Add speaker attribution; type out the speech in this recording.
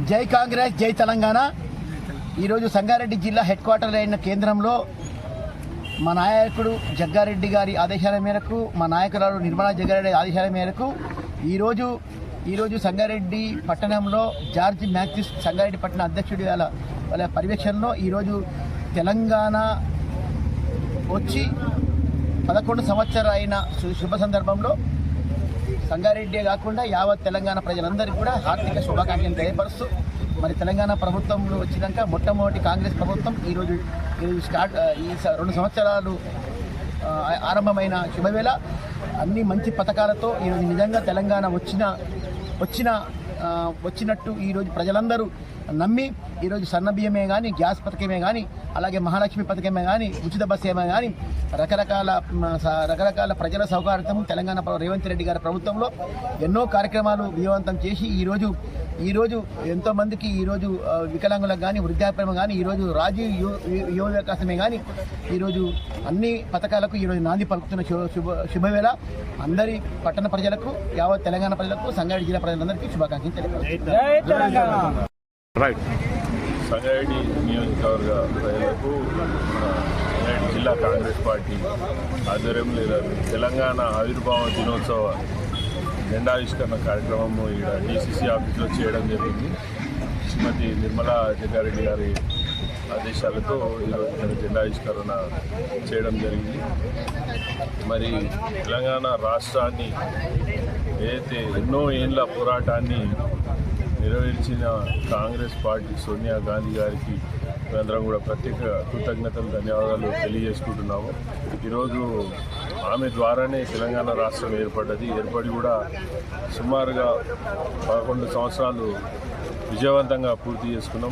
Speaker 1: జై కాంగ్రెస్, జై తెలంగాణ. ఈరోజు సంగారెడ్డి జిల్లా హెడ్ క్వార్టర్ అయిన కేంద్రంలో మా నాయకుడు జగ్గారెడ్డి గారి ఆదేశాల మేరకు, మా నాయకురాలు నిర్మలా జగ్గారెడ్డి ఆదేశాల మేరకు ఈరోజు సంగారెడ్డి పట్టణంలో జార్జ్ మ్యాథ్యూస్ సంగారెడ్డి పట్టణ అధ్యక్షుడి వాళ్ళ పర్యవేక్షణలో ఈరోజు తెలంగాణ వచ్చి 11 సంవత్సరాలు అయిన శుభ సందర్భంలో సంగారెడ్డి కాకుండా యావత్ తెలంగాణ ప్రజలందరికీ కూడా హార్దిక శుభాకాంక్షలు తెలియపరుస్తూ, మరి తెలంగాణ ప్రభుత్వంలో వచ్చినాక మొట్టమొదటి కాంగ్రెస్ ప్రభుత్వం ఈరోజు స్టార్ట్ ఈ 2 సంవత్సరాలు ఆరంభమైన శుభవేళ అన్ని మంచి పథకాలతో ఈరోజు నిజంగా తెలంగాణ వచ్చినట్టు ఈరోజు ప్రజలందరూ నమ్మి ఈరోజు సన్నబియ్యమే కానీ, గ్యాస్ పథకమే కానీ, అలాగే మహాలక్ష్మి పథకమే కానీ, ఉచిత బస్సు ఏమే కానీ రకరకాల ప్రజల సౌకర్యం తెలంగాణ రేవంత్ రెడ్డి గారి ప్రభుత్వంలో ఎన్నో కార్యక్రమాలు విజయవంతం చేసి ఈరోజు ఎంతోమందికి ఈరోజు వికలాంగులకు కానీ, వృద్ధాప్యం కానీ, ఈరోజు రాజీవ్ యువ వికాసమే కానీ ఈరోజు అన్ని పథకాలకు ఈరోజు నాంది పలుకుతున్న శుభవేళ అందరి పట్టణ ప్రజలకు, యావత్ తెలంగాణ ప్రజలకు, సంగారెడ్డి జిల్లా ప్రజలందరికీ శుభాకాంక్షలు తెలియజేస్తున్నాను.
Speaker 2: సంగారెడ్డి నియోజకవర్గ ప్రజలకు సంగారెడ్డి జిల్లా కాంగ్రెస్ పార్టీ ఆధ్వర్యంలో తెలంగాణ ఆవిర్భావ దినోత్సవ జెండావిష్కరణ కార్యక్రమము ఇక్కడ డీసీసీ ఆఫీస్లో చేయడం జరిగింది. శ్రీమతి నిర్మలా జగ్గారెడ్డి గారి ఆదేశాలతో ఈరోజు జెండావిష్కరణ చేయడం జరిగింది. మరి తెలంగాణ రాష్ట్రాన్ని ఏదైతే ఎన్నో ఏళ్ళ పోరాటాన్ని నెరవేర్చిన కాంగ్రెస్ పార్టీ సోనియా గాంధీ గారికి మేమందరం కూడా ప్రత్యేక కృతజ్ఞతలు, ధన్యవాదాలు తెలియజేసుకుంటున్నాము. ఈరోజు ఆమె ద్వారానే తెలంగాణ రాష్ట్రం ఏర్పడి కూడా సుమారుగా 11 సంవత్సరాలు విజయవంతంగా పూర్తి చేసుకున్నాం.